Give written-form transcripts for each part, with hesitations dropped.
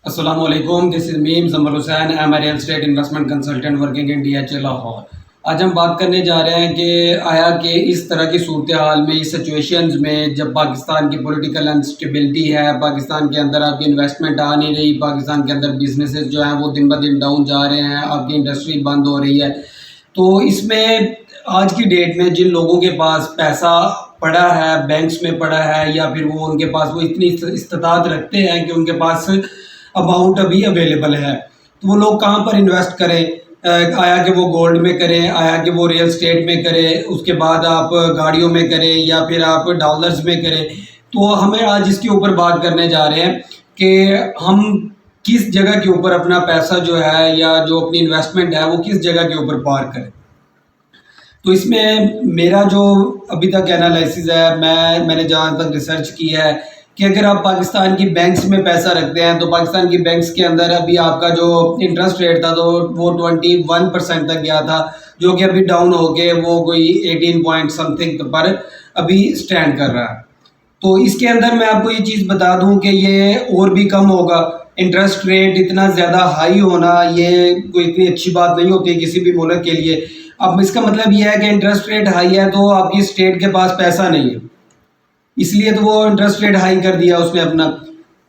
Assalamualaikum, this is Meem Zamar Hussain. I am a real estate investment consultant working in DHA Lahore. आज हम बात करने जा रहे हैं कि आया कि इस तरह की सूरत हाल में, इस सिचुएशंस में जब पाकिस्तान की पॉलिटिकल अनस्टेबिलिटी है, पाकिस्तान के अंदर आपकी इन्वेस्टमेंट आ नहीं रही, पाकिस्तान के अंदर बिजनेसेस जो हैं वो दिन ब दिन डाउन जा रहे हैं, आपकी इंडस्ट्री बंद हो रही है। तो इसमें आज की डेट में जिन लोगों के पास पैसा पड़ा है, बैंक्स में पड़ा है, या फिर वो उनके पास वो इतनी इस्तात रखते हैं कि उनके पास अमाउंट अभी अवेलेबल है, तो वो लोग कहाँ पर इन्वेस्ट करें। आया कि वो गोल्ड में करें, आया कि वो रियल स्टेट में करें, उसके बाद आप गाड़ियों में करें, या फिर आप डॉलर्स में करें। तो हमें आज इसके ऊपर बात करने जा रहे हैं कि हम किस जगह के ऊपर अपना पैसा जो है या जो अपनी इन्वेस्टमेंट है वो किस जगह के ऊपर पार करें। तो इसमें मेरा जो अभी तक एनालिसिस है, मैंने जहाँ तक रिसर्च की है कि अगर आप पाकिस्तान की बैंक्स में पैसा रखते हैं तो पाकिस्तान की बैंक्स के अंदर अभी आपका जो इंटरेस्ट रेट था तो वो 21% तक गया था, जो कि अभी डाउन हो के वो कोई 18 पॉइंट समथिंग पर अभी स्टैंड कर रहा है। तो इसके अंदर मैं आपको ये चीज़ बता दूं कि ये और भी कम होगा। इंटरेस्ट रेट इतना ज़्यादा हाई होना ये कोई इतनी अच्छी बात नहीं होती है किसी भी मुल्क के लिए। अब इसका मतलब ये है कि इंटरेस्ट रेट हाई है तो आपकी स्टेट के पास पैसा नहीं है, इसलिए तो वो इंटरेस्ट रेट हाई कर दिया उसने अपना।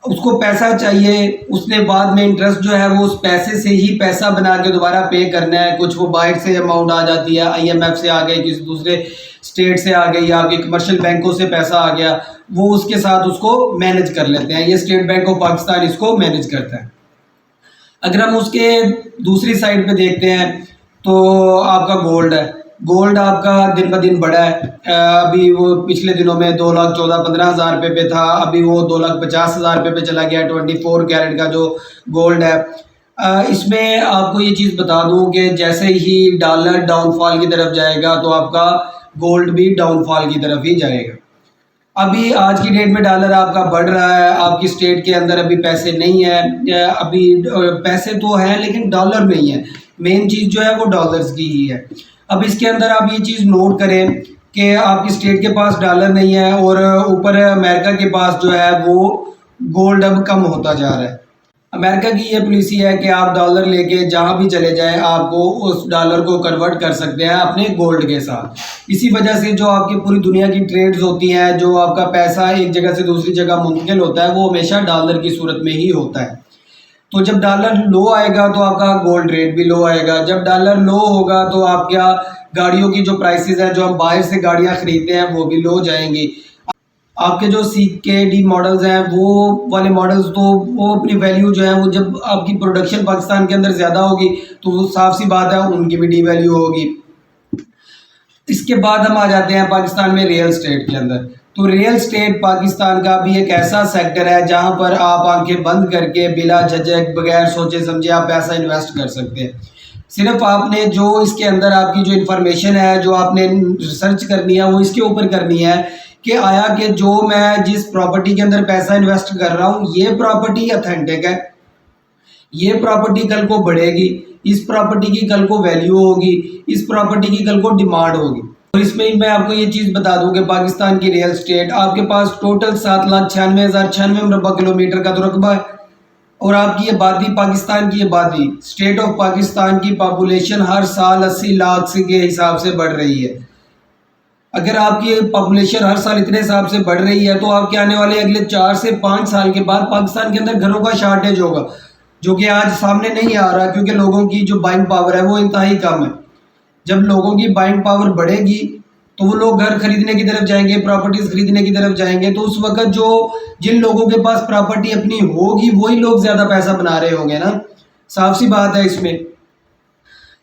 उसको पैसा चाहिए, उसने बाद में इंटरेस्ट जो है वो उस पैसे से ही पैसा बना के दोबारा पे करना है। कुछ वो बाहर से अमाउंट आ जाती है, आईएमएफ से आ गई, किसी दूसरे स्टेट से आ गई, या आपके कमर्शियल बैंकों से पैसा आ गया, वो उसके साथ उसको मैनेज कर लेते हैं। ये स्टेट बैंक ऑफ पाकिस्तान इसको मैनेज करता है। अगर हम उसके दूसरी साइड पे देखते हैं तो आपका गोल्ड है। गोल्ड आपका दिन ब दिन बढ़ा है। अभी वो पिछले दिनों में 2,14,15,000 रुपये पे था, अभी वो 2,50,000 रुपये पे चला गया। 24 कैरेट का जो गोल्ड है, इसमें आपको ये चीज़ बता दूं कि जैसे ही डॉलर डाउनफॉल की तरफ जाएगा तो आपका गोल्ड भी डाउनफॉल की तरफ ही जाएगा। अभी आज की डेट में डॉलर आपका बढ़ रहा है, आपकी स्टेट के अंदर अभी पैसे नहीं है, अभी पैसे तो हैं लेकिन डॉलर नहीं है। मेन चीज़ जो है वो डॉलर्स की ही है। अब इसके अंदर आप ये चीज़ नोट करें कि आपकी स्टेट के पास डॉलर नहीं है और ऊपर अमेरिका के पास जो है वो गोल्ड अब कम होता जा रहा है। अमेरिका की ये पॉलिसी है कि आप डॉलर लेके जहाँ भी चले जाएं आपको उस डॉलर को कन्वर्ट कर सकते हैं अपने गोल्ड के साथ। इसी वजह से जो आपकी पूरी दुनिया की ट्रेड्स होती हैं, जो आपका पैसा एक जगह से दूसरी जगह मुंतकिल होता है, वो हमेशा डॉलर की सूरत में ही होता है। तो जब डॉलर लो आएगा तो आपका गोल्ड रेट भी लो आएगा। जब डॉलर लो होगा तो आपका गाड़ियों की जो प्राइसेस है, जो हम बाहर से गाड़ियाँ खरीदते हैं, वो भी लो जाएंगी। आपके जो CKD मॉडल्स हैं वो वाले मॉडल्स तो वो अपनी वैल्यू जो है वो जब आपकी प्रोडक्शन पाकिस्तान के अंदर ज़्यादा होगी तो वो साफ सी बात है उनकी भी डी वैल्यू होगी। इसके बाद हम आ जाते हैं पाकिस्तान में रियल स्टेट के अंदर। तो रियल स्टेट पाकिस्तान का भी एक ऐसा सेक्टर है जहां पर आप आंखें बंद करके बिला झिझक बगैर सोचे समझे आप पैसा इन्वेस्ट कर सकते हैं। सिर्फ आपने जो इसके अंदर आपकी जो इन्फॉर्मेशन है, जो आपने रिसर्च करनी है, वो इसके ऊपर करनी है कि आया कि जो मैं जिस प्रॉपर्टी के अंदर पैसा इन्वेस्ट कर रहा हूँ ये प्रॉपर्टी अथेंटिक है, ये प्रॉपर्टी कल को बढ़ेगी, इस प्रॉपर्टी की कल को वैल्यू होगी, इस प्रॉपर्टी की कल को डिमांड होगी। और इसमें मैं आपको ये चीज़ बता दूं कि पाकिस्तान की रियल स्टेट आपके पास टोटल 7,96,096 मुरबा किलोमीटर का तो रकबा है, और आपकी आबादी, पाकिस्तान की आबादी, स्टेट ऑफ पाकिस्तान की पॉपुलेशन हर साल 80 लाख से के हिसाब से बढ़ रही है। अगर आपकी पॉपुलेशन हर साल इतने हिसाब से बढ़ रही है तो आपके आने वाले अगले 4 से 5 साल के बाद पाकिस्तान के अंदर घरों का शॉर्टेज होगा, जो कि आज सामने नहीं आ रहा क्योंकि लोगों की जो बाइंग पावर है वो इंतहाई कम है। जब लोगों की बाइंग पावर बढ़ेगी तो वो लोग घर खरीदने की तरफ जाएंगे, प्रॉपर्टीज खरीदने की तरफ जाएंगे, तो उस वक्त जो जिन लोगों के पास प्रॉपर्टी अपनी होगी वही लोग ज़्यादा पैसा बना रहे होंगे ना, साफ सी बात है इसमें।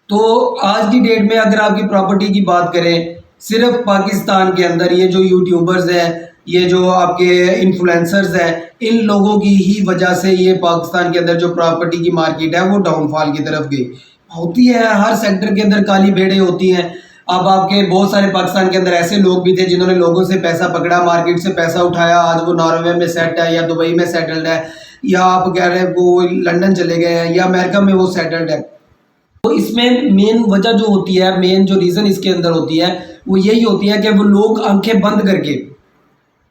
तो आज की डेट में अगर आपकी प्रॉपर्टी की बात करें, सिर्फ पाकिस्तान के अंदर ये जो यूट्यूबर्स हैं, ये जो आपके इन्फ्लुएंसर्स हैं, इन लोगों की ही वजह से ये पाकिस्तान के अंदर जो प्रॉपर्टी की मार्केट है वो डाउनफॉल की तरफ गई। होती है, हर सेक्टर के अंदर काली भेड़ें होती हैं। अब आपके बहुत सारे पाकिस्तान के अंदर ऐसे लोग भी थे जिन्होंने लोगों से पैसा पकड़ा, मार्केट से पैसा उठाया, आज वो नॉर्वे में सेट है या दुबई में सेटल्ड है, या आप कह रहे हैं वो लंदन चले गए हैं या अमेरिका में वो सेटल्ड है। तो इसमें मेन वजह जो होती है, मेन जो रीज़न इसके अंदर होती है वो यही होती है कि वो लोग आंखें बंद करके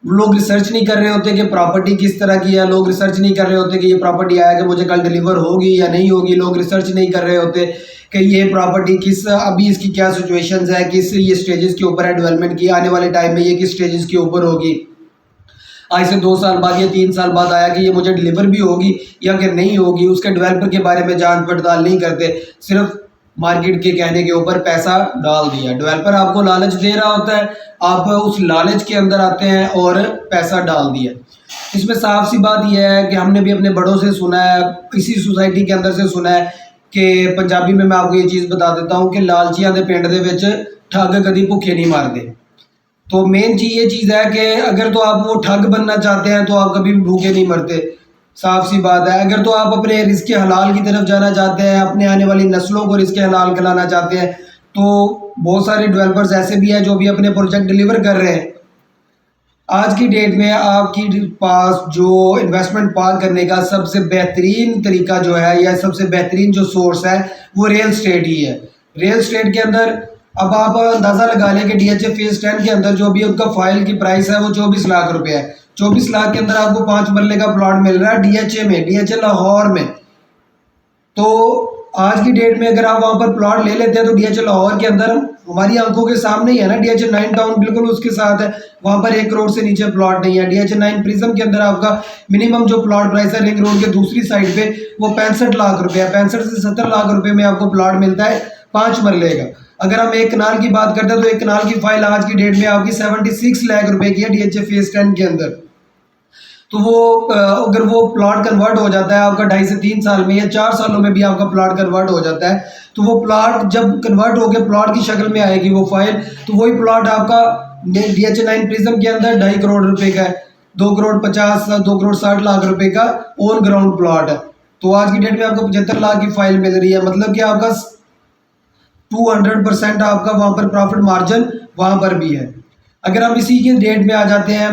लोग रिसर्च नहीं कर रहे होते कि प्रॉपर्टी किस तरह की है, लोग रिसर्च नहीं कर रहे होते कि ये प्रॉपर्टी आया कि मुझे कल डिलीवर होगी या नहीं होगी, लोग रिसर्च नहीं कर रहे होते कि ये प्रॉपर्टी किस अभी इसकी क्या सिचुएशंस है, किस ये स्टेजेस के ऊपर है डेवलपमेंट की, आने वाले टाइम में ये किस स्टेजेस के ऊपर होगी, आज से 2 साल बाद या 3 साल बाद आया कि ये मुझे डिलीवर भी होगी या कि नहीं होगी, उसके डेवलपर के बारे में जांच पड़ताल नहीं करते, सिर्फ मार्केट के कहने के ऊपर पैसा डाल दिया। डेवलपर आपको लालच दे रहा होता है, आप उस लालच के अंदर आते हैं और पैसा डाल दिया। इसमें साफ सी बात यह है कि हमने भी अपने बड़ों से सुना है, इसी सोसाइटी के अंदर से सुना है कि पंजाबी में मैं आपको ये चीज़ बता देता हूँ कि लालचियां दे पिंड दे विच ठग कदी भुखे नहीं मारते। तो मेन चीज़ ये चीज़ है कि अगर तो आप वो ठग बनना चाहते हैं तो आप कभी भी भूखे नहीं मरते, साफ सी बात है। अगर तो आप अपने रिस्क हलाल की तरफ जाना चाहते हैं, अपने आने वाली नस्लों को रिस्क हलाल खिलाना चाहते हैं, तो बहुत सारे डेवलपर्स ऐसे भी हैं जो भी अपने प्रोजेक्ट डिलीवर कर रहे हैं। आज की डेट में आपकी पास जो इन्वेस्टमेंट पार करने का सबसे बेहतरीन तरीका जो है या सबसे बेहतरीन जो सोर्स है वो रियल स्टेट ही है। रियल स्टेट के अंदर अब आप अंदाज़ा लगा लें कि DHA फेज 10 के अंदर जो भी उनका फाइल की प्राइस है वो 24 लाख रुपए है। 24 लाख के अंदर आपको 5 मरले का प्लॉट मिल रहा है DHA में, DHA लाहौर में। तो आज की डेट में अगर आप वहाँ पर प्लॉट ले लेते हैं तो DHA लाहौर के अंदर हमारी आंखों के सामने ही है ना, DHA 9 टाउन बिल्कुल उसके साथ है, वहाँ पर 1 करोड़ से नीचे प्लॉट नहीं है। DHA 9 प्रिज्म के अंदर आपका मिनिमम जो प्लॉट प्राइस है रिंग रोड के दूसरी साइड पे वो 65 लाख रुपये है, 65 से 70 लाख रुपए में आपको प्लॉट मिलता है 5 मरले का। अगर हम 1 कनाल की बात करते हैं तो 1 कनाल की फाइल आज की डेट में आपकी 76 लाख रुपए की है DHA फेज 10 के अंदर। तो वो अगर वो प्लॉट कन्वर्ट हो जाता है आपका 2.5 से 3 साल में या 4 सालों में भी आपका प्लॉट कन्वर्ट हो जाता है, तो वो प्लॉट जब कन्वर्ट होकर प्लॉट की शक्ल में आएगी वो फाइल, तो वही प्लॉट आपका DHA 9 प्रिज्म के अंदर 2.5 करोड़ रुपए का है, 2 करोड़ 50 2 करोड़ 60 लाख रुपए का ऑन ग्राउंड प्लॉट है। तो आज की डेट में आपको 75 लाख की फाइल मिल रही है, मतलब कि आपका 200% आपका वहाँ पर प्रॉफिट मार्जिन वहाँ पर भी है। अगर हम इसी के डेट में आ जाते हैं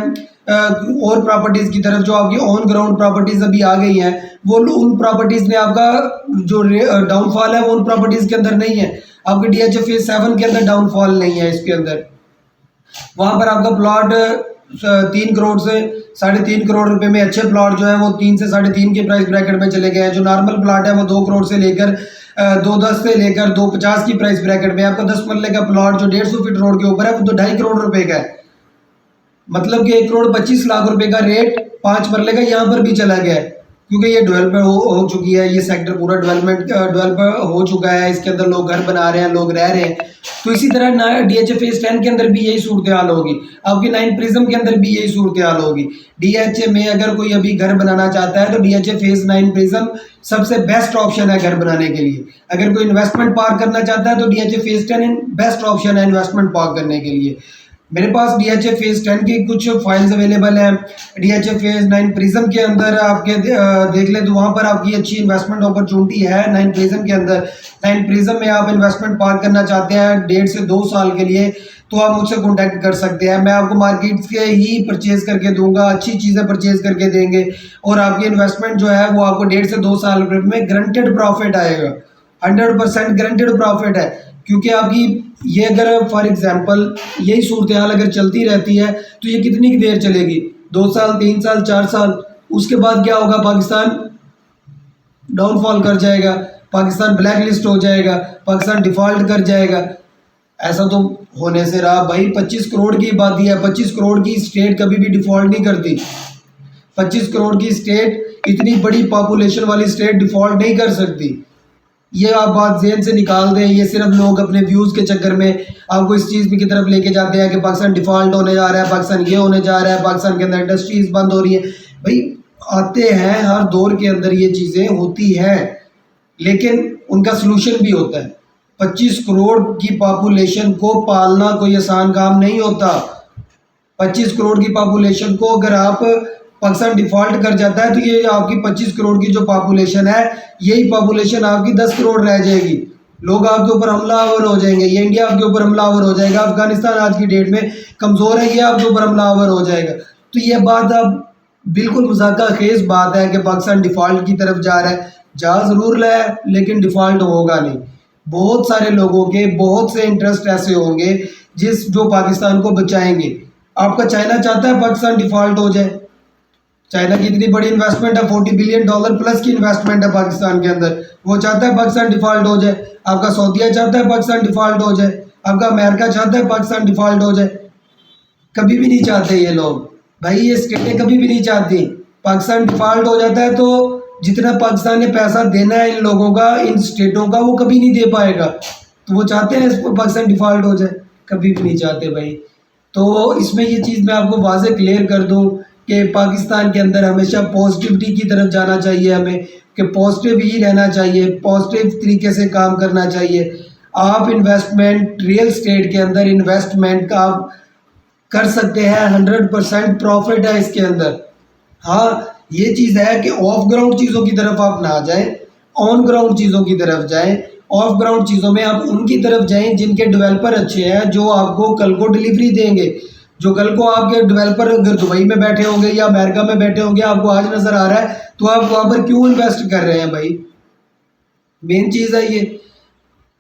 और प्रॉपर्टीज़ की तरफ, जो आपकी ऑन ग्राउंड प्रॉपर्टीज़ अभी आ गई हैं, वो उन प्रॉपर्टीज़ में आपका जो डाउनफॉल है वो उन प्रॉपर्टीज़ के अंदर नहीं है। आपके DHA फेज 7 के अंदर डाउनफॉल नहीं है, इसके अंदर वहाँ पर आपका प्लॉट 3 करोड़ से 3.5 करोड़ रुपए में अच्छे प्लॉट जो है वो 3 से 3.5 के प्राइस ब्रैकेट में चले गए हैं। जो नॉर्मल प्लॉट है वो 2 करोड़ से लेकर 2.10 से लेकर 2.50 की प्राइस ब्रैकेट में। आपका 10 मरले का प्लॉट जो 150 फीट रोड के ऊपर है वो तो 2.5 करोड़ रुपए का है, मतलब कि 1 करोड़ 25 लाख रुपए का रेट 5 मरले का यहाँ पर भी चला गया है, क्योंकि ये डेवलपमेंट हो चुकी है, ये सेक्टर पूरा डेवलप हो चुका है, इसके अंदर लोग घर बना रहे हैं, लोग रह रहे हैं। तो इसी तरह DHA फेज 10 के अंदर भी यही सूरत हाल होगी, आपकी 9 प्रिज्म के अंदर भी यही सूरत हाल होगी। DHA में अगर कोई अभी घर बनाना चाहता है तो DHA फेज 9 प्रिज्म सबसे बेस्ट ऑप्शन है घर बनाने के लिए। अगर कोई इन्वेस्टमेंट पार्क करना चाहता है तो DHA फेज 10 बेस्ट ऑप्शन है इन्वेस्टमेंट पार्क करने के लिए। मेरे पास DHA फेज 10 की कुछ फाइल्स अवेलेबल हैं। DHA फेज 9 प्रिज्म के अंदर आपके देख ले तो वहाँ पर आपकी अच्छी इन्वेस्टमेंट अपॉर्चुनिटी है 9 प्रिज्म के अंदर। 9 प्रिज्म में आप इन्वेस्टमेंट पार्क करना चाहते हैं 1.5 से 2 साल के लिए, तो आप मुझसे कॉन्टैक्ट कर सकते हैं। मैं आपको मार्केट से ही परचेज करके दूंगा, अच्छी चीज़ें परचेज करके देंगे और आपकी इन्वेस्टमेंट जो है वो आपको 1.5 से 2 साल में गारंटेड प्रॉफिट आएगा, 100% गारंटेड प्रॉफिट है। क्योंकि आपकी ये अगर फॉर एग्जांपल यही सूरत हाल अगर चलती रहती है तो ये कितनी देर चलेगी, 2 साल 3 साल 4 साल, उसके बाद क्या होगा, पाकिस्तान डाउनफॉल कर जाएगा, पाकिस्तान ब्लैक लिस्ट हो जाएगा, पाकिस्तान डिफ़ॉल्ट कर जाएगा। ऐसा तो होने से रहा भाई, 25 करोड़ की आबादी है, 25 करोड़ की स्टेट कभी भी डिफ़ॉल्ट नहीं करती। 25 करोड़ की स्टेट, इतनी बड़ी पॉपुलेशन वाली स्टेट डिफ़ॉल्ट नहीं कर सकती। ये आप बात ज़हन से निकाल दें, ये सिर्फ लोग अपने व्यूज़ के चक्कर में आपको इस चीज़ की तरफ लेके जाते हैं कि पाकिस्तान डिफ़ॉल्ट होने जा रहा है, पाकिस्तान ये होने जा रहा है, पाकिस्तान के अंदर इंडस्ट्रीज़ बंद हो रही है। भाई आते हैं, हर दौर के अंदर ये चीज़ें होती हैं, लेकिन उनका सलूशन भी होता है। 25 करोड़ की पॉपुलेशन को पालना कोई आसान काम नहीं होता। 25 करोड़ की पॉपुलेशन को अगर आप पाकिस्तान डिफ़ॉल्ट कर जाता है तो ये आपकी 25 करोड़ की जो पॉपुलेशन है, यही पॉपुलेशन आपकी 10 करोड़ रह जाएगी। लोग आपके ऊपर हमलावर हो जाएंगे, ये इंडिया आपके ऊपर हमलावर हो जाएगा, अफगानिस्तान आज की डेट में कमज़ोर है, ये आपके ऊपर हमलावर हो जाएगा। तो ये बात अब बिल्कुल मज़ाक़ खेज़ बात है कि पाकिस्तान डिफ़ॉल्ट की तरफ जा रहा है। जा ज़रूर रहा है लेकिन डिफ़ॉल्ट होगा नहीं। बहुत सारे लोगों के बहुत से इंटरेस्ट ऐसे होंगे जो पाकिस्तान को बचाएंगे। आपका चाइना चाहता है पाकिस्तान डिफ़ॉल्ट हो जाए? चाइना की इतनी बड़ी इन्वेस्टमेंट है, $40 बिलियन प्लस की इन्वेस्टमेंट है पाकिस्तान के अंदर, वो चाहता है पाकिस्तान डिफ़ॉल्ट हो जाए। आपका सऊदीया चाहता है पाकिस्तान डिफ़ॉल्ट हो जाए, आपका अमेरिका चाहता है पाकिस्तान डिफ़ॉल्ट हो जाए। कभी भी नहीं चाहते ये लोग भाई, ये स्टेटें कभी भी नहीं चाहती। पाकिस्तान डिफ़ॉल्ट हो जाता है तो जितना पाकिस्तान ने पैसा देना है इन लोगों का, इन स्टेटों का, वो कभी नहीं दे पाएगा। तो वो चाहते हैं इस पर पाकिस्तान डिफ़ॉल्ट हो जाए? कभी भी नहीं चाहते भाई। तो इसमें ये चीज़ मैं आपको वाज़ेह क्लियर कर दूं कि पाकिस्तान के अंदर हमेशा पॉजिटिविटी की तरफ जाना चाहिए हमें, कि पॉजिटिव ही रहना चाहिए, पॉजिटिव तरीके से काम करना चाहिए। आप इन्वेस्टमेंट रियल स्टेट के अंदर इन्वेस्टमेंट का आप कर सकते हैं, 100% प्रॉफिट है इसके अंदर। हाँ, ये चीज़ है कि ऑफ ग्राउंड चीज़ों की तरफ आप ना जाएं, ऑन ग्राउंड चीज़ों की तरफ जाएं। ऑफ ग्राउंड चीज़ों में आप उनकी तरफ जाएं जिनके डेवलपर अच्छे हैं, जो आपको कल को डिलीवरी देंगे। जो कल को आपके डेवलपर अगर दुबई में बैठे होंगे या अमेरिका में बैठे होंगे, आपको आज नज़र आ रहा है, तो आप वहाँ पर क्यों इन्वेस्ट कर रहे हैं भाई? मेन चीज़ है ये।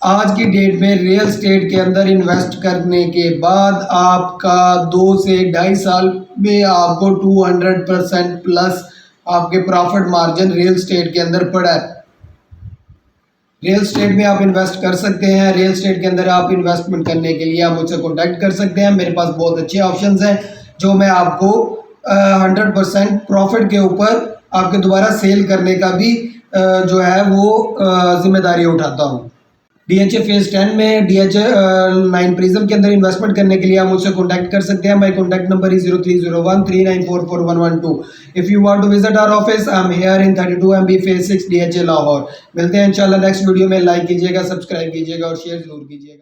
आज की डेट में रियल स्टेट के अंदर इन्वेस्ट करने के बाद आपका 2 से 2.5 साल में आपको 200% प्लस आपके प्रॉफिट मार्जिन रियल स्टेट के अंदर पड़ा है। रियल स्टेट में आप इन्वेस्ट कर सकते हैं। रियल स्टेट के अंदर आप इन्वेस्टमेंट करने के लिए आप मुझसे कॉन्टैक्ट कर सकते हैं। मेरे पास बहुत अच्छे ऑप्शंस हैं जो मैं आपको 100% प्रॉफिट के ऊपर आपके दोबारा सेल करने का भी जो है वो जिम्मेदारी उठाता हूँ। DHA फेज 10 में DHA 9 प्रिज्म के अंदर इन्वेस्टमेंट करने के लिए आप मुझसे कॉन्टैक्ट कर सकते हैं। My contact number is 030139444112। If you want to visit our office, I am here in 32 MB phase 6 DHA Lahore. मिलते हैं इंशाल्लाह नेक्स्ट वीडियो में। लाइक कीजिएगा, सब्सक्राइब कीजिएगा और शेयर जरूर कीजिएगा।